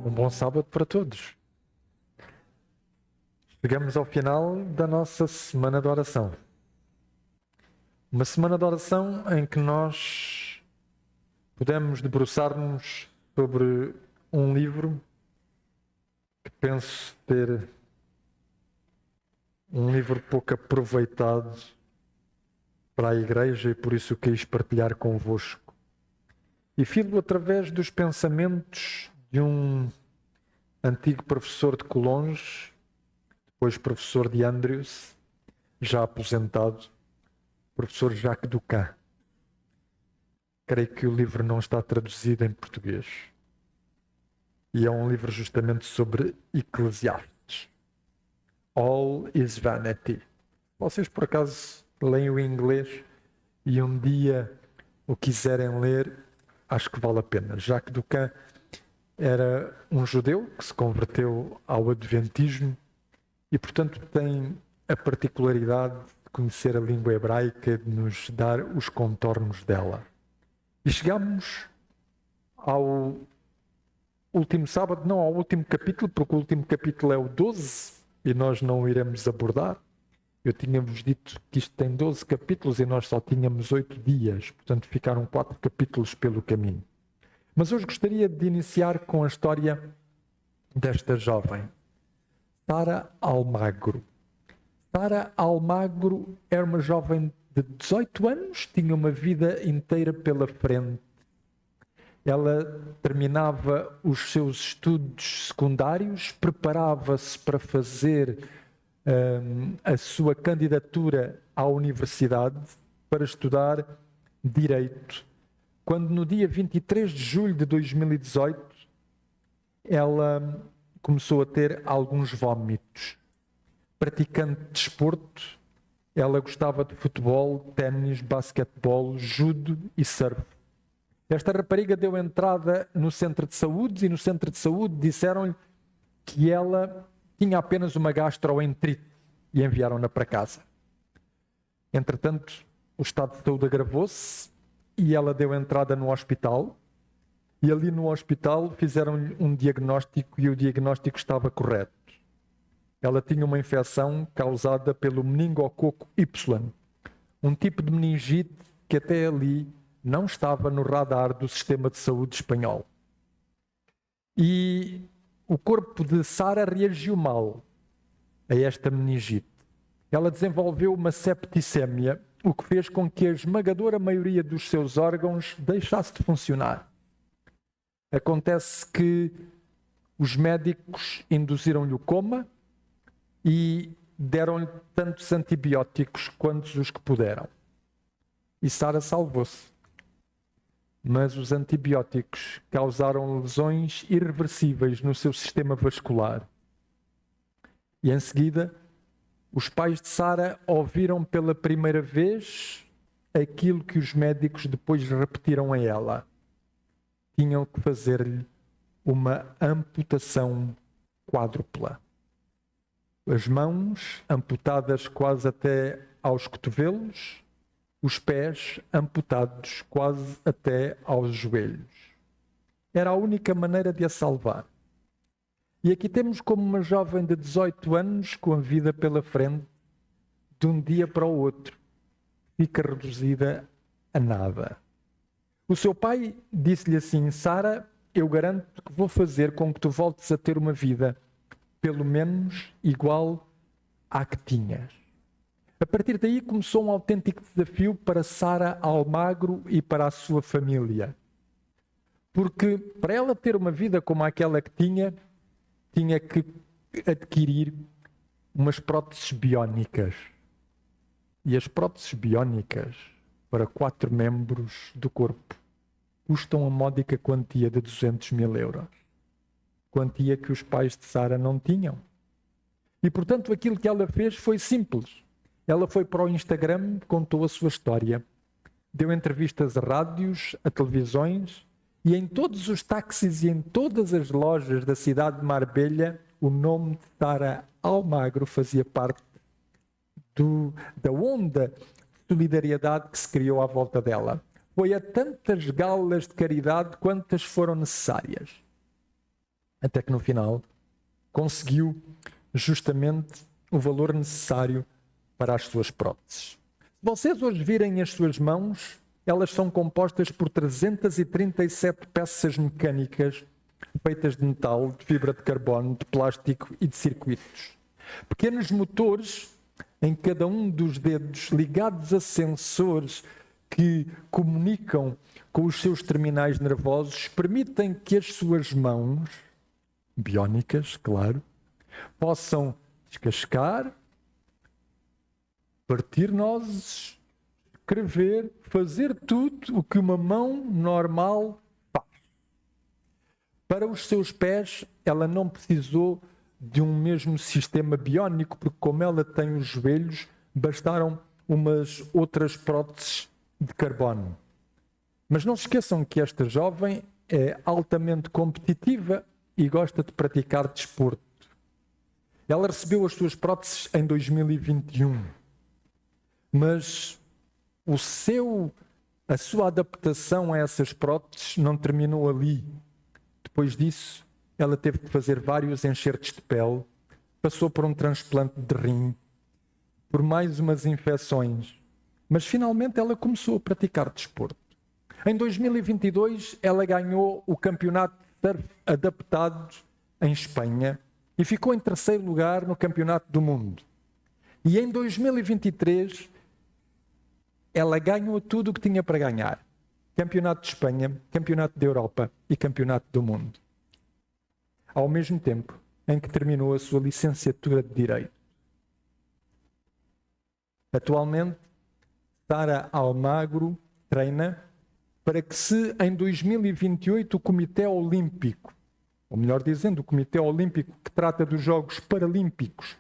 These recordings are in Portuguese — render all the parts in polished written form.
Um bom sábado para todos. Chegamos ao final da nossa semana de oração. Uma semana de oração em que nós podemos debruçar-nos sobre um livro que penso ter um livro pouco aproveitado para a igreja e por isso quis partilhar convosco. E filo através dos pensamentos de um antigo professor de Colonge, depois professor de Andrews, já aposentado, professor Jacques Ducan. Creio que o livro não está traduzido em português. E é um livro justamente sobre Eclesiastes. All is vanity. Vocês por acaso leem o inglês e um dia o quiserem ler, acho que vale a pena. Jacques Ducan era um judeu que se converteu ao adventismo e, portanto, tem a particularidade de conhecer a língua hebraica e de nos dar os contornos dela. E chegamos ao último sábado, não ao último capítulo, porque o último capítulo é o 12 e nós não o iremos abordar. Eu tinha-vos dito que isto tem 12 capítulos e nós só tínhamos 8 dias, portanto ficaram 4 capítulos pelo caminho. Mas hoje gostaria de iniciar com a história desta jovem, Sara Almagro. Sara Almagro era uma jovem de 18 anos, tinha uma vida inteira pela frente. Ela terminava os seus estudos secundários, preparava-se para fazer a sua candidatura à universidade para estudar Direito. Quando no dia 23 de julho de 2018, ela começou a ter alguns vômitos. Praticante de desporto, ela gostava de futebol, ténis, basquetebol, judo e surf. Esta rapariga deu entrada no centro de saúde e no centro de saúde disseram-lhe que ela tinha apenas uma gastroenterite e enviaram-na para casa. Entretanto, o estado de saúde agravou-se e ela deu entrada no hospital e ali no hospital fizeram-lhe um diagnóstico e o diagnóstico estava correto. Ela tinha uma infecção causada pelo meningococo Y, um tipo de meningite que até ali não estava no radar do sistema de saúde espanhol. E o corpo de Sara reagiu mal a esta meningite. Ela desenvolveu uma septicémia, o que fez com que a esmagadora maioria dos seus órgãos deixasse de funcionar. Acontece que os médicos induziram-lhe o coma e deram-lhe tantos antibióticos quanto os que puderam. E Sara salvou-se. Mas os antibióticos causaram lesões irreversíveis no seu sistema vascular. E em seguida, os pais de Sara ouviram pela primeira vez aquilo que os médicos depois repetiram a ela. Tinham que fazer-lhe uma amputação quádrupla. As mãos amputadas quase até aos cotovelos, os pés amputados quase até aos joelhos. Era a única maneira de a salvar. E aqui temos como uma jovem de 18 anos, com a vida pela frente, de um dia para o outro, fica reduzida a nada. O seu pai disse-lhe assim: Sara, eu garanto que vou fazer com que tu voltes a ter uma vida pelo menos igual à que tinhas. A partir daí começou um autêntico desafio para Sara Almagro e para a sua família. Porque para ela ter uma vida como aquela que tinha que adquirir umas próteses biónicas. E as próteses biónicas para 4 membros do corpo custam a módica quantia de 200 mil euros. Quantia que os pais de Sara não tinham. E portanto aquilo que ela fez foi simples. Ela foi para o Instagram, contou a sua história, deu entrevistas a rádios, a televisões, e em todos os táxis e em todas as lojas da cidade de Marbella, o nome de Sara Almagro fazia parte da onda de solidariedade que se criou à volta dela. Foi a tantas galas de caridade quantas foram necessárias. até que no final conseguiu justamente o valor necessário para as suas próteses. Se vocês hoje virem as suas mãos, elas são compostas por 337 peças mecânicas feitas de metal, de fibra de carbono, de plástico e de circuitos. Pequenos motores em cada um dos dedos, ligados a sensores que comunicam com os seus terminais nervosos, permitem que as suas mãos, biónicas, claro, possam descascar, partir nozes, escrever, fazer tudo o que uma mão normal faz. Para os seus pés, ela não precisou de um mesmo sistema biónico, porque como ela tem os joelhos, bastaram umas outras próteses de carbono. Mas não se esqueçam que esta jovem é altamente competitiva e gosta de praticar desporto. Ela recebeu as suas próteses em 2021, mas a sua adaptação a essas próteses não terminou ali. Depois disso, ela teve que fazer vários enxertos de pele, passou por um transplante de rim, por mais umas infecções, mas finalmente ela começou a praticar desporto. Em 2022, ela ganhou o campeonato de surf adaptado em Espanha e ficou em terceiro lugar no campeonato do mundo. E em 2023, ela ganhou tudo o que tinha para ganhar. Campeonato de Espanha, Campeonato da Europa e Campeonato do mundo. Ao mesmo tempo em que terminou a sua licenciatura de Direito. Atualmente, Sara Almagro treina para que se em 2028 o Comitê Olímpico, ou melhor dizendo, o Comitê Olímpico que trata dos Jogos Paralímpicos,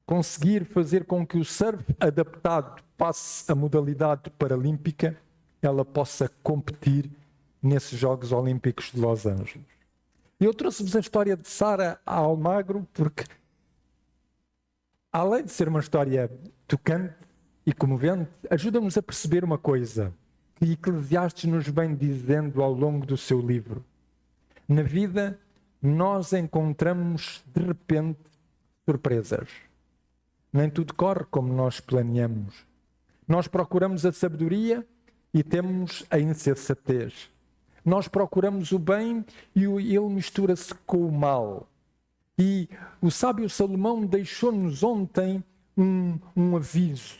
conseguir fazer com que o surf adaptado passe a modalidade paralímpica, ela possa competir nesses Jogos Olímpicos de Los Angeles. Eu trouxe-vos a história de Sara Almagro porque, além de ser uma história tocante e comovente, ajuda-nos a perceber uma coisa que Eclesiastes nos vem dizendo ao longo do seu livro. Na vida, nós encontramos, de repente, surpresas. Nem tudo corre como nós planeamos. Nós procuramos a sabedoria e temos a insensatez. Nós procuramos o bem e ele mistura-se com o mal. E o sábio Salomão deixou-nos ontem um aviso.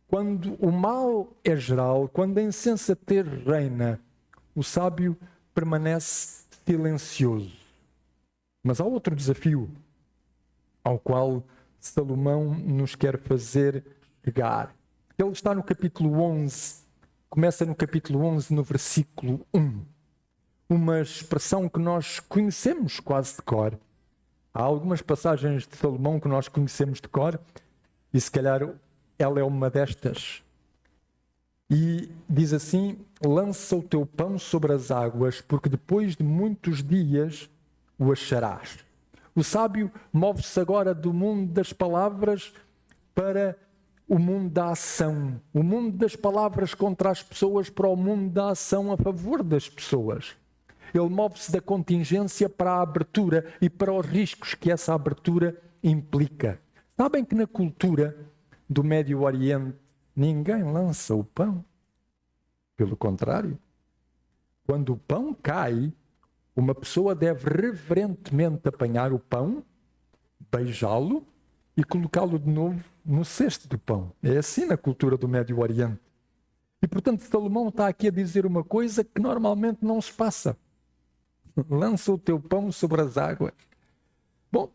Quando o mal é geral, quando a insensatez reina, o sábio permanece silencioso. Mas há outro desafio ao qual Salomão nos quer fazer chegar. Ele está no capítulo 11, começa no capítulo 11, no versículo 1. Uma expressão que nós conhecemos quase de cor. Há algumas passagens de Salomão que nós conhecemos de cor e se calhar ela é uma destas. E diz assim: lança o teu pão sobre as águas, porque depois de muitos dias o acharás. O sábio move-se agora do mundo das palavras para o mundo da ação. O mundo das palavras contra as pessoas para o mundo da ação a favor das pessoas. Ele move-se da contingência para a abertura e para os riscos que essa abertura implica. Sabem que na cultura do Médio Oriente ninguém lança o pão. Pelo contrário, quando o pão cai, uma pessoa deve reverentemente apanhar o pão, beijá-lo e colocá-lo de novo no cesto do pão. É assim na cultura do Médio Oriente. E portanto Salomão está aqui a dizer uma coisa que normalmente não se passa. Lança o teu pão sobre as águas. Bom,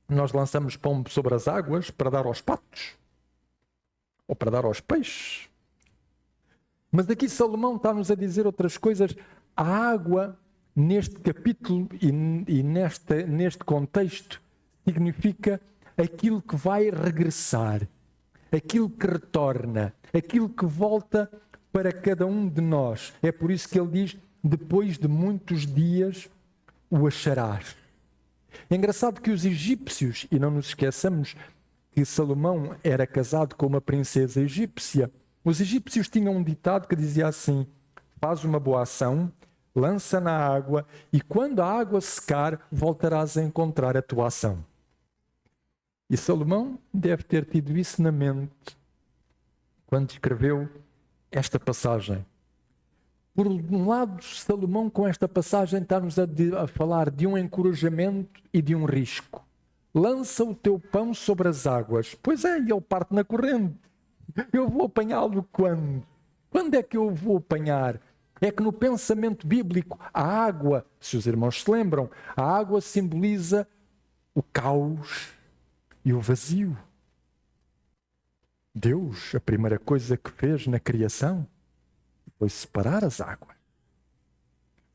nós lançamos pão sobre as águas para dar aos patos ou para dar aos peixes. Mas aqui Salomão está-nos a dizer outras coisas. A água, neste capítulo e neste contexto, significa aquilo que vai regressar, aquilo que retorna, aquilo que volta para cada um de nós. É por isso que ele diz: depois de muitos dias o acharás. É engraçado que os egípcios, e não nos esqueçamos que Salomão era casado com uma princesa egípcia, os egípcios tinham um ditado que dizia assim: faz uma boa ação, lança na água e quando a água secar, voltarás a encontrar a tua ação. E Salomão deve ter tido isso na mente quando escreveu esta passagem. Por um lado, Salomão com esta passagem está-nos a falar de um encorajamento e de um risco. Lança o teu pão sobre as águas. Pois é, e ele parte na corrente. Eu vou apanhá-lo quando? Quando é que eu vou apanhar? É que no pensamento bíblico, a água, se os irmãos se lembram, a água simboliza o caos e o vazio. Deus, a primeira coisa que fez na criação foi separar as águas.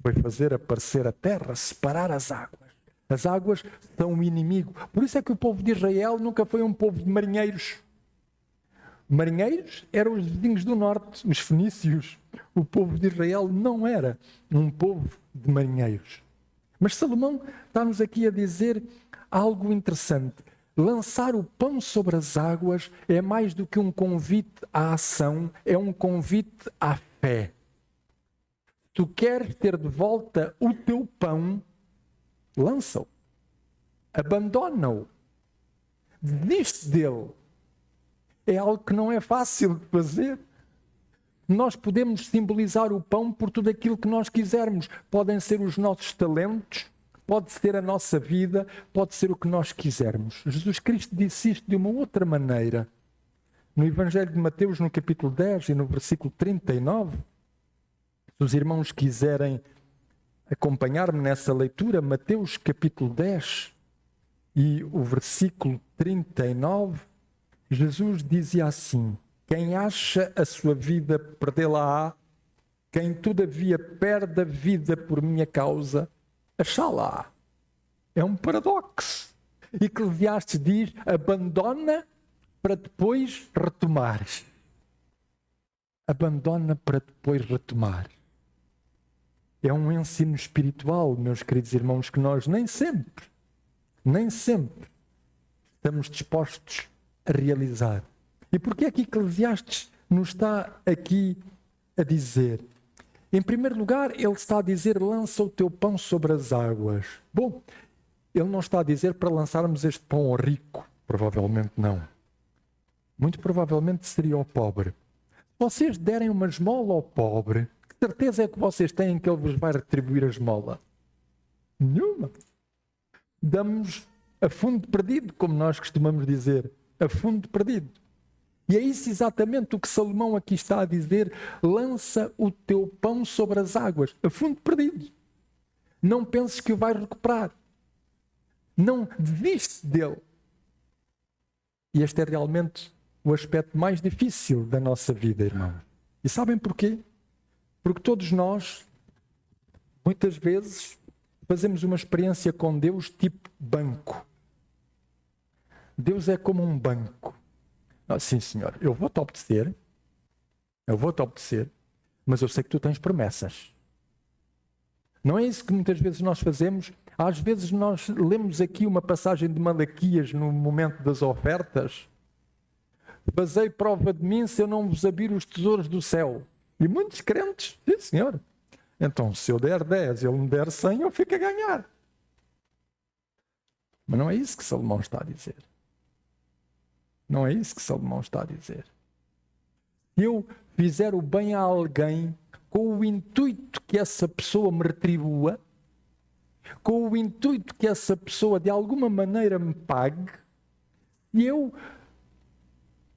Foi fazer aparecer a terra, separar as águas. As águas são o inimigo. Por isso é que o povo de Israel nunca foi um povo de marinheiros. Marinheiros eram os vizinhos do norte, os fenícios. O povo de Israel não era um povo de marinheiros. Mas Salomão está-nos aqui a dizer algo interessante. Lançar o pão sobre as águas é mais do que um convite à ação, é um convite à fé. Tu queres ter de volta o teu pão, lança-o, abandona-o, desiste dele. É algo que não é fácil de fazer. Nós podemos simbolizar o pão por tudo aquilo que nós quisermos. Podem ser os nossos talentos, pode ser a nossa vida, pode ser o que nós quisermos. Jesus Cristo disse isto de uma outra maneira. No Evangelho de Mateus, no capítulo 10 e no versículo 39, se os irmãos quiserem acompanhar-me nessa leitura, Mateus capítulo 10 e o versículo 39, Jesus dizia assim: quem acha a sua vida, perdê-la-á. Quem todavia perde a vida por minha causa, achá-la-á. É um paradoxo. Eclesiastes diz: abandona para depois retomar. Abandona para depois retomar. É um ensino espiritual, meus queridos irmãos, que nós nem sempre estamos dispostos a realizar. E porquê é que Eclesiastes nos está aqui a dizer? Em primeiro lugar, ele está a dizer: lança o teu pão sobre as águas. Bom, ele não está a dizer para lançarmos este pão ao rico. Provavelmente não. Muito provavelmente seria ao pobre. Se vocês derem uma esmola ao pobre, que certeza é que vocês têm que ele vos vai retribuir a esmola? Nenhuma. Damos a fundo perdido, como nós costumamos dizer. A fundo perdido. E é isso exatamente o que Salomão aqui está a dizer: lança o teu pão sobre as águas, a fundo perdido. Não penses que o vais recuperar. Não desiste dele. E este é realmente o aspecto mais difícil da nossa vida, irmão. E sabem porquê? Porque todos nós, muitas vezes, fazemos uma experiência com Deus tipo banco. Deus é como um banco. Sim, Senhor, eu vou-te obedecer, mas eu sei que tu tens promessas. Não é isso que muitas vezes nós fazemos? Às vezes nós lemos aqui uma passagem de Malaquias no momento das ofertas. Fazei prova de mim se eu não vos abrir os tesouros do céu. E muitos crentes, sim, Senhor. Então, se eu der 10 e ele me der 100, eu fico a ganhar. Mas não é isso que Salomão está a dizer. Não é isso que Salomão está a dizer. Se eu fizer o bem a alguém com o intuito que essa pessoa me retribua, com o intuito que essa pessoa de alguma maneira me pague, e eu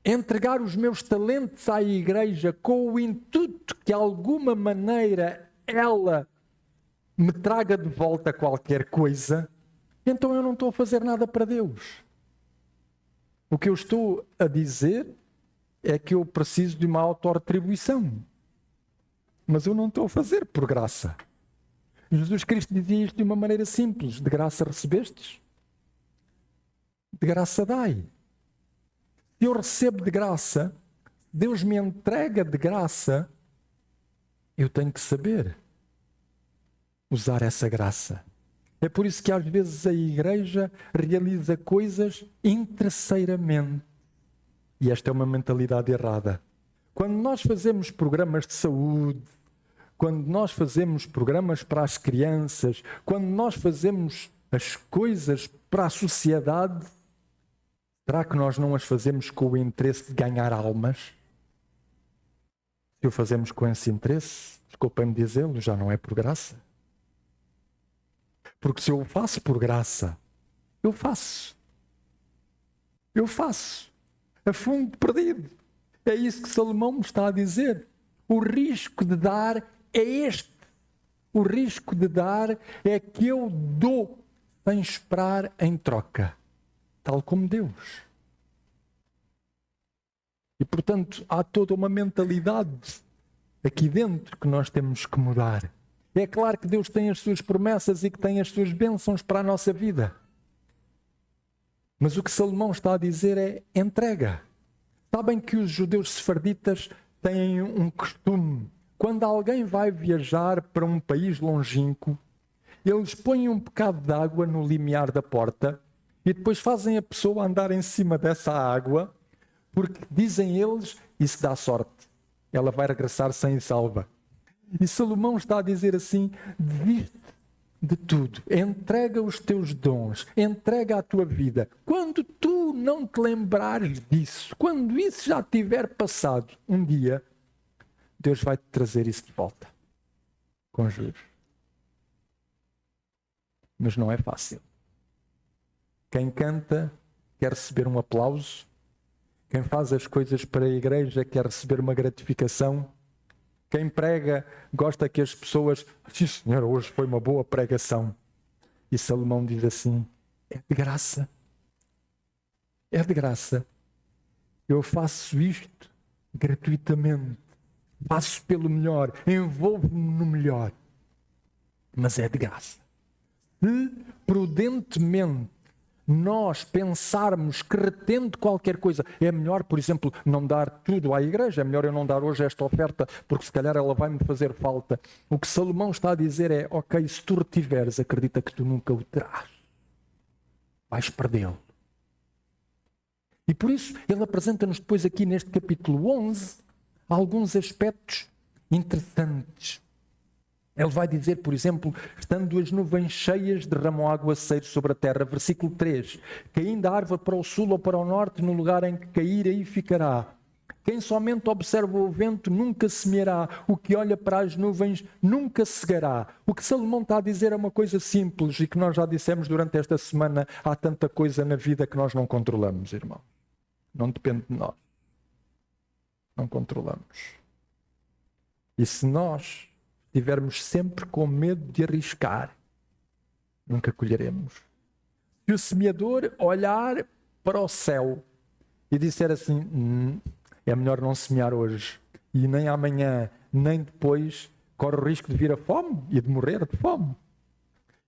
entregar os meus talentos à igreja com o intuito que de alguma maneira ela me traga de volta qualquer coisa, então eu não estou a fazer nada para Deus. O que eu estou a dizer é que eu preciso de uma auto-retribuição. Mas eu não estou a fazer por graça. Jesus Cristo dizia isto de uma maneira simples: de graça recebestes, de graça dai. Se eu recebo de graça, Deus me entrega de graça, eu tenho que saber usar essa graça. É por isso que às vezes a igreja realiza coisas interesseiramente. E esta é uma mentalidade errada. Quando nós fazemos programas de saúde, quando nós fazemos programas para as crianças, quando nós fazemos as coisas para a sociedade, será que nós não as fazemos com o interesse de ganhar almas? Se o fazemos com esse interesse, desculpem-me dizê-lo, já não é por graça. Porque se eu o faço por graça, eu faço. A fundo perdido. É isso que Salomão me está a dizer. O risco de dar é este. O risco de dar é que eu dou sem esperar em troca. Tal como Deus. E, portanto, há toda uma mentalidade aqui dentro que nós temos que mudar. É claro que Deus tem as suas promessas e que tem as suas bênçãos para a nossa vida. Mas o que Salomão está a dizer é entrega. Sabem que os judeus sefarditas têm um costume. Quando alguém vai viajar para um país longínquo, eles põem um bocado de água no limiar da porta e depois fazem a pessoa andar em cima dessa água, porque dizem eles, isso dá sorte. Ela vai regressar sem e salva. E Salomão está a dizer assim, desiste de tudo. Entrega os teus dons. Entrega a tua vida. Quando tu não te lembrares disso, quando isso já tiver passado, um dia, Deus vai te trazer isso de volta. Com juros. Mas não é fácil. Quem canta quer receber um aplauso. Quem faz as coisas para a igreja quer receber uma gratificação. Quem prega gosta que as pessoas... Sim, Senhor, hoje foi uma boa pregação. E Salomão diz assim, é de graça. É de graça. Eu faço isto gratuitamente. Faço pelo melhor. Envolvo-me no melhor. Mas é de graça. Se prudentemente nós pensarmos que retendo qualquer coisa, é melhor, por exemplo, não dar tudo à igreja, é melhor eu não dar hoje esta oferta, porque se calhar ela vai-me fazer falta. O que Salomão está a dizer é, ok, se tu retiveres, acredita que tu nunca o terás. Vais perdê-lo. E por isso, ele apresenta-nos depois aqui neste capítulo 11, alguns aspectos interessantes. Ele vai dizer, por exemplo, estando as nuvens cheias, derramam aguaceiro sobre a terra. Versículo 3. Caindo a árvore para o sul ou para o norte, no lugar em que cair, aí ficará. Quem somente observa o vento nunca semeará. O que olha para as nuvens nunca cegará. O que Salomão está a dizer é uma coisa simples e que nós já dissemos durante esta semana. Há tanta coisa na vida que nós não controlamos, irmão. Não depende de nós. Não controlamos. E se nós estivermos sempre com medo de arriscar, nunca colheremos. Se o semeador olhar para o céu e disser assim, é melhor não semear hoje, e nem amanhã, nem depois, corre o risco de vir a fome e de morrer de fome.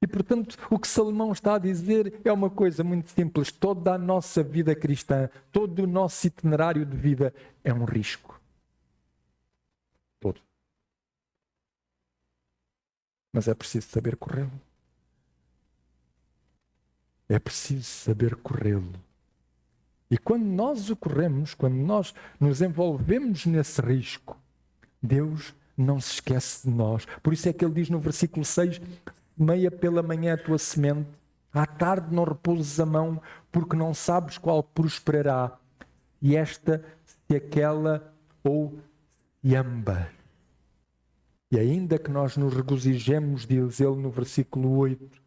E portanto, o que Salomão está a dizer é uma coisa muito simples. Toda a nossa vida cristã, todo o nosso itinerário de vida é um risco. Todo. Mas é preciso saber corrê-lo. É preciso saber corrê-lo. E quando nós o corremos, quando nós nos envolvemos nesse risco, Deus não se esquece de nós. Por isso é que ele diz no versículo 6, semeia pela manhã a tua semente, à tarde não repouses a mão, porque não sabes qual prosperará, e esta, se aquela, ou se ambas. E ainda que nós nos regozijemos, diz ele no versículo 8,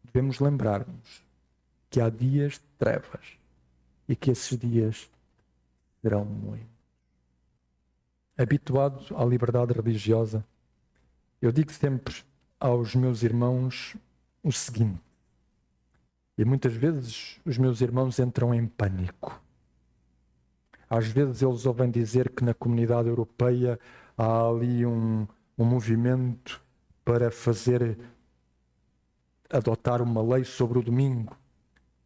devemos lembrar-nos que há dias de trevas e que esses dias serão muitos. Habituado à liberdade religiosa, eu digo sempre aos meus irmãos o seguinte, e muitas vezes os meus irmãos entram em pânico. Às vezes eles ouvem dizer que na comunidade europeia há ali um movimento para adotar uma lei sobre o domingo.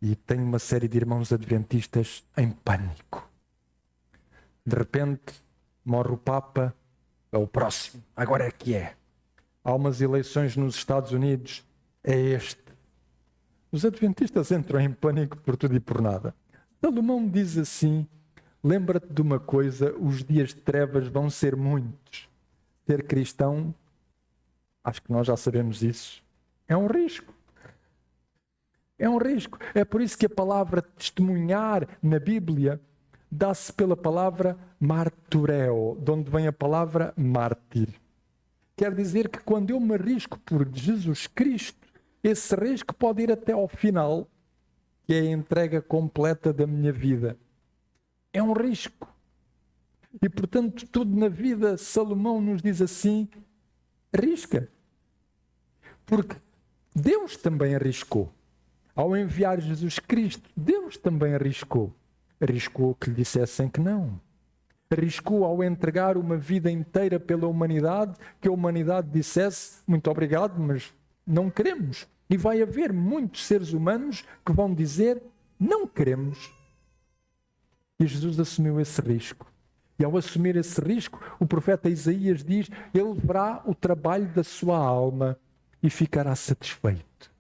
E tem uma série de irmãos adventistas em pânico. De repente, morre o Papa, é o próximo, agora é que é. Há umas eleições nos Estados Unidos, é este. Os adventistas entram em pânico por tudo e por nada. Salomão diz assim, lembra-te de uma coisa, os dias de trevas vão ser muitos. ser cristão, acho que nós já sabemos isso, é um risco. É um risco. É por isso que a palavra testemunhar na Bíblia dá-se pela palavra martureo, de onde vem a palavra mártir. Quer dizer que quando eu me arrisco por Jesus Cristo, esse risco pode ir até ao final, que é a entrega completa da minha vida. É um risco. E portanto, tudo na vida, Salomão nos diz assim, arrisca. Porque Deus também arriscou. Ao enviar Jesus Cristo, Deus também arriscou. Arriscou que lhe dissessem que não. Arriscou ao entregar uma vida inteira pela humanidade, que a humanidade dissesse, muito obrigado, mas não queremos. E vai haver muitos seres humanos que vão dizer, não queremos. E Jesus assumiu esse risco. E ao assumir esse risco, o profeta Isaías diz, ele verá o trabalho da sua alma e ficará satisfeito.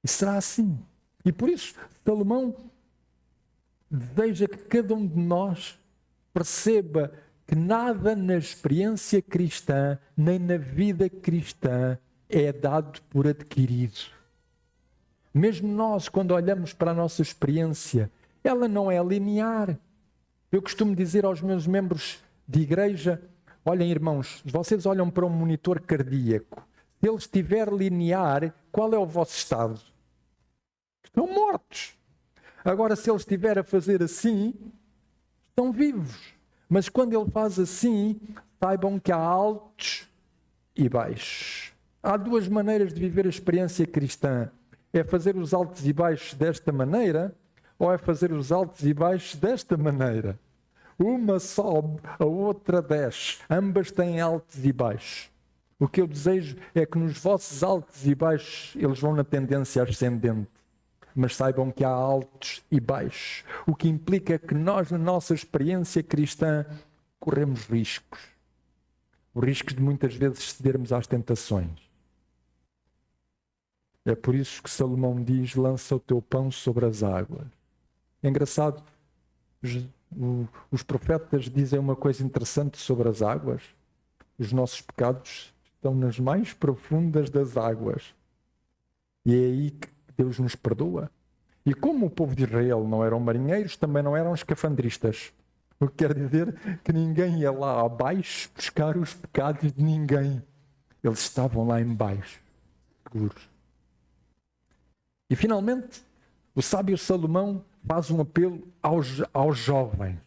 E será assim. E por isso, Salomão deseja que cada um de nós perceba que nada na experiência cristã, nem na vida cristã, é dado por adquirido. Mesmo nós, quando olhamos para a nossa experiência, ela não é linear. Eu costumo dizer aos meus membros de igreja, olhem irmãos, vocês olham para um monitor cardíaco, se ele estiver linear, qual é o vosso estado? Estão mortos. Agora, se ele estiver a fazer assim, estão vivos. Mas quando ele faz assim, saibam que há altos e baixos. Há duas maneiras de viver a experiência cristã. É fazer os altos e baixos desta maneira, ou é fazer os altos e baixos desta maneira. Uma sobe, a outra desce. Ambas têm altos e baixos. O que eu desejo é que nos vossos altos e baixos, eles vão na tendência ascendente. Mas saibam que há altos e baixos. O que implica que nós, na nossa experiência cristã, corremos riscos. O risco de muitas vezes cedermos às tentações. É por isso que Salomão diz, lança o teu pão sobre as águas. É engraçado, os profetas dizem uma coisa interessante sobre as águas. Os nossos pecados estão nas mais profundas das águas. E é aí que Deus nos perdoa. E como o povo de Israel não eram marinheiros, também não eram escafandristas. O que quer dizer que ninguém ia lá abaixo buscar os pecados de ninguém. Eles estavam lá embaixo, seguros. E finalmente, o sábio Salomão faz um apelo aos jovens.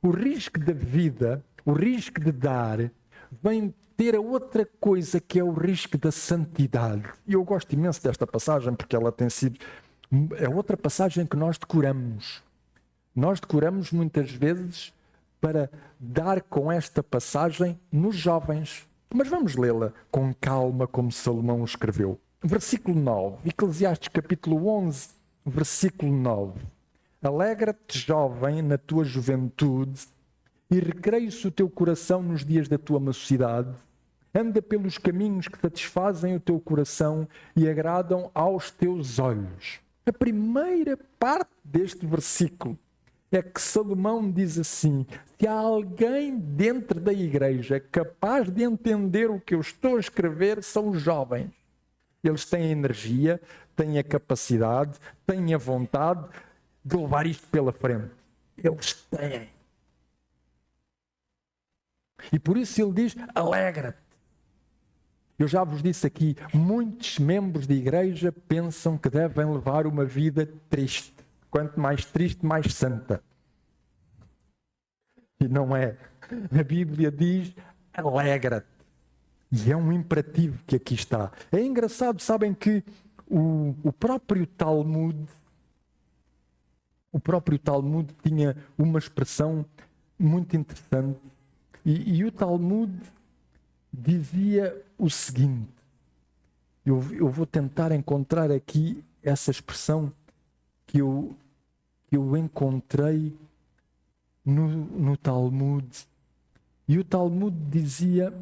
O risco da vida, o risco de dar, vem ter a outra coisa que é o risco da santidade. E eu gosto imenso desta passagem porque ela tem sido... É outra passagem que nós decoramos. Nós decoramos muitas vezes para dar com esta passagem nos jovens. Mas vamos lê-la com calma como Salomão escreveu. Versículo 9, Eclesiastes capítulo 11, versículo 9. Alegra-te, jovem, na tua juventude e recreia-se o teu coração nos dias da tua mocidade. Anda pelos caminhos que satisfazem o teu coração e agradam aos teus olhos. A primeira parte deste versículo é que Salomão diz assim, se há alguém dentro da igreja capaz de entender o que eu estou a escrever, são os jovens. Eles têm a energia, têm a capacidade, têm a vontade de levar isto pela frente. Eles têm. E por isso ele diz, alegra-te. Eu já vos disse aqui, muitos membros de igreja pensam que devem levar uma vida triste. Quanto mais triste, mais santa. E não é. A Bíblia diz, alegra-te. E é um imperativo que aqui está. É engraçado, sabem que o próprio Talmud tinha uma expressão muito interessante. E o Talmud dizia o seguinte, eu vou tentar encontrar aqui essa expressão que eu encontrei no Talmud. E o Talmud dizia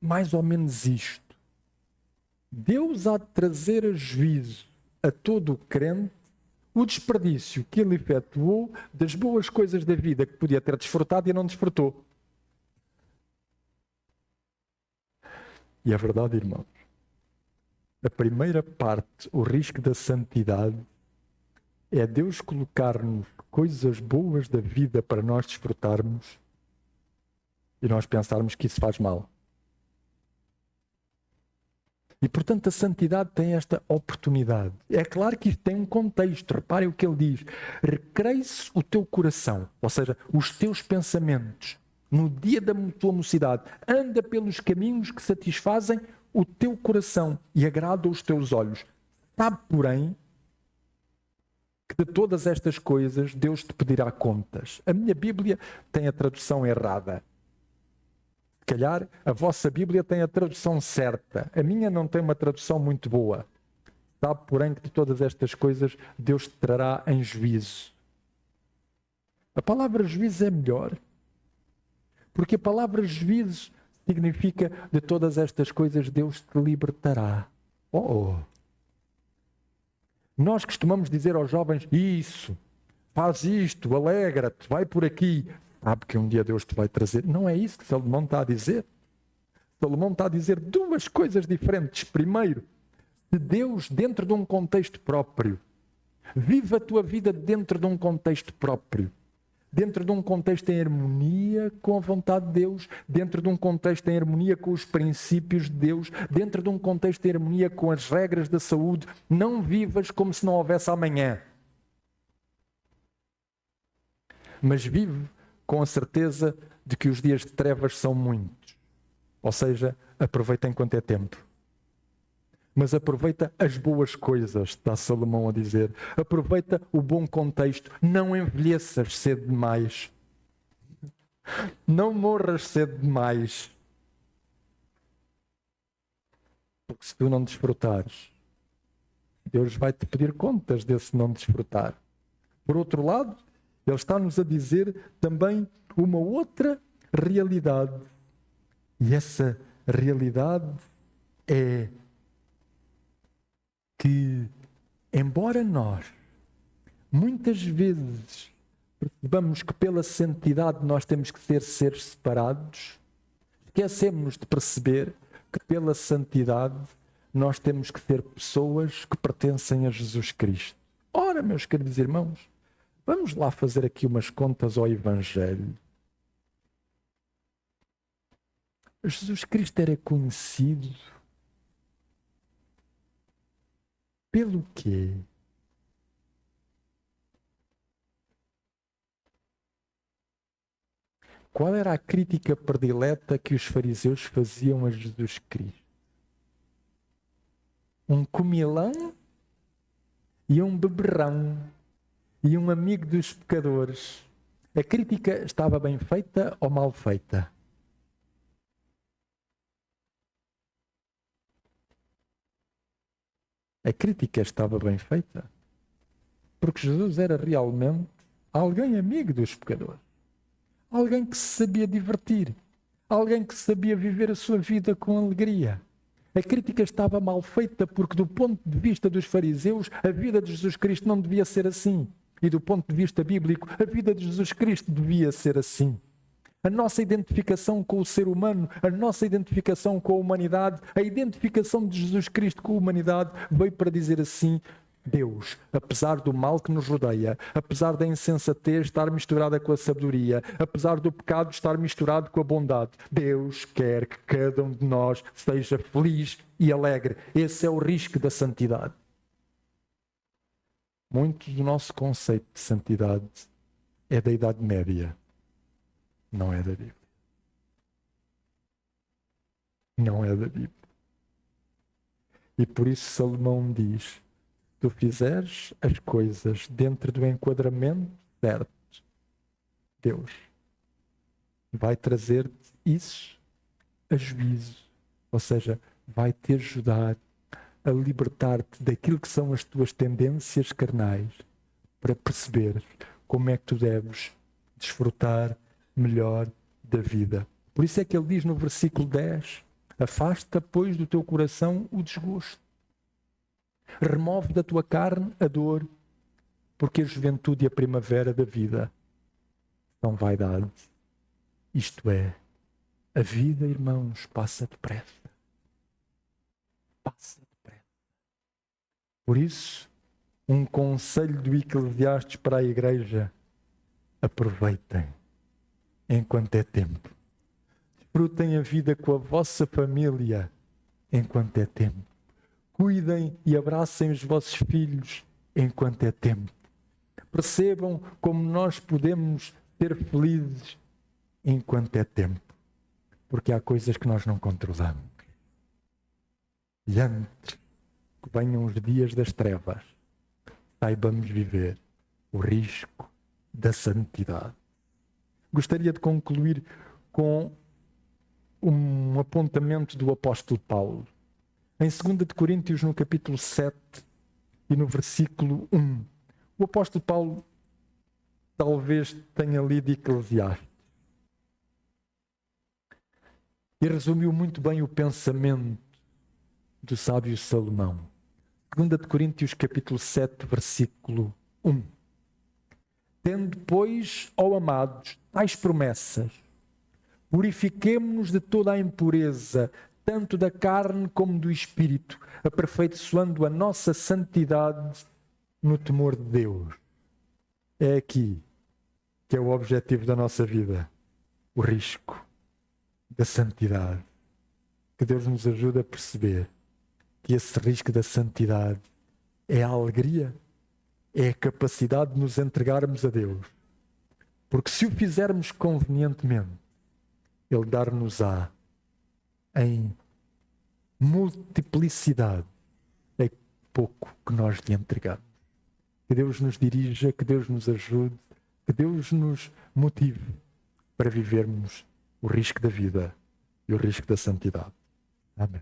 mais ou menos isto. Deus há de trazer a juízo a todo o crente o desperdício que ele efetuou das boas coisas da vida que podia ter desfrutado e não desfrutou. E é verdade, irmãos. A primeira parte, o risco da santidade, é Deus colocar-nos coisas boas da vida para nós desfrutarmos e nós pensarmos que isso faz mal. E, portanto, a santidade tem esta oportunidade. É claro que isto tem um contexto. Reparem o que ele diz. Recreie-se o teu coração, ou seja, os teus pensamentos, no dia da tua mocidade. Anda pelos caminhos que satisfazem o teu coração e agradam os teus olhos. Sabe, porém, que de todas estas coisas Deus te pedirá contas. A minha Bíblia tem a tradução errada. Se calhar a vossa Bíblia tem a tradução certa. A minha não tem uma tradução muito boa. Sabe, porém, que de todas estas coisas Deus te trará em juízo. A palavra juízo é melhor. Porque a palavra juízo significa de todas estas coisas Deus te libertará. Oh! Nós costumamos dizer aos jovens, isso, faz isto, alegra-te, vai por aqui. Sabe que um dia Deus te vai trazer. Não é isso que Salomão está a dizer. Salomão está a dizer duas coisas diferentes. Primeiro, de Deus dentro de um contexto próprio. Viva a tua vida dentro de um contexto próprio. Dentro de um contexto em harmonia com a vontade de Deus, dentro de um contexto em harmonia com os princípios de Deus, dentro de um contexto em harmonia com as regras da saúde. Não vivas como se não houvesse amanhã. Mas vive com a certeza de que os dias de trevas são muitos. Ou seja, aproveita enquanto é tempo. Mas aproveita as boas coisas, está Salomão a dizer. Aproveita o bom contexto. Não envelheças cedo demais. Não morras cedo demais. Porque se tu não desfrutares, Deus vai te pedir contas desse não desfrutar. Por outro lado, Ele está-nos a dizer também uma outra realidade. E essa realidade é que, embora nós muitas vezes percebamos que pela santidade nós temos que ser seres separados, esquecemos de perceber que pela santidade nós temos que ser pessoas que pertencem a Jesus Cristo. Ora, meus queridos irmãos, vamos lá fazer aqui umas contas ao Evangelho. Jesus Cristo era conhecido pelo quê? Qual era a crítica predileta que os fariseus faziam a Jesus Cristo? Um comilão e um beberrão e um amigo dos pecadores. A crítica estava bem feita ou mal feita? A crítica estava bem feita. Porque Jesus era realmente alguém amigo dos pecadores. Alguém que se sabia divertir. Alguém que sabia viver a sua vida com alegria. A crítica estava mal feita porque, do ponto de vista dos fariseus, a vida de Jesus Cristo não devia ser assim. E do ponto de vista bíblico, a vida de Jesus Cristo devia ser assim. A nossa identificação com o ser humano, a nossa identificação com a humanidade, a identificação de Jesus Cristo com a humanidade veio para dizer assim: Deus, apesar do mal que nos rodeia, apesar da insensatez estar misturada com a sabedoria, apesar do pecado estar misturado com a bondade, Deus quer que cada um de nós seja feliz e alegre. Esse é o risco da santidade. Muito do nosso conceito de santidade é da Idade Média. Não é da Bíblia. Não é da Bíblia. E por isso Salomão diz: se tu fizeres as coisas dentro do enquadramento certo, Deus vai trazer-te isso a juízo. Ou seja, vai te ajudar a libertar-te daquilo que são as tuas tendências carnais, para perceber como é que tu deves desfrutar melhor da vida. Por isso é que ele diz no versículo 10: afasta, pois, do teu coração o desgosto. Remove da tua carne a dor, porque a juventude e a primavera da vida são vaidade. Isto é, a vida, irmãos, passa depressa. Por isso, um conselho do Eclesiastes para a igreja: aproveitem enquanto é tempo. Desfrutem a vida com a vossa família enquanto é tempo. Cuidem e abracem os vossos filhos enquanto é tempo. Percebam como nós podemos ser felizes enquanto é tempo. Porque há coisas que nós não controlamos. E antes que venham os dias das trevas, saibamos viver o risco da santidade. Gostaria de concluir com um apontamento do apóstolo Paulo. Em 2 de Coríntios, no capítulo 7 e no versículo 1, o apóstolo Paulo talvez tenha lido Eclesiastes e resumiu muito bem o pensamento do sábio Salomão. 2 de Coríntios, capítulo 7, versículo 1. Tendo, pois, ó amados, tais promessas, purifiquemo-nos de toda a impureza, tanto da carne como do espírito, aperfeiçoando a nossa santidade no temor de Deus. É aqui que é o objetivo da nossa vida, o risco da santidade. Que Deus nos ajude a perceber que esse risco da santidade é a alegria, é a capacidade de nos entregarmos a Deus. Porque se o fizermos convenientemente, Ele dar-nos-á em multiplicidade é pouco que nós lhe entregamos. Que Deus nos dirija, que Deus nos ajude, que Deus nos motive para vivermos o risco da vida e o risco da santidade. Amém.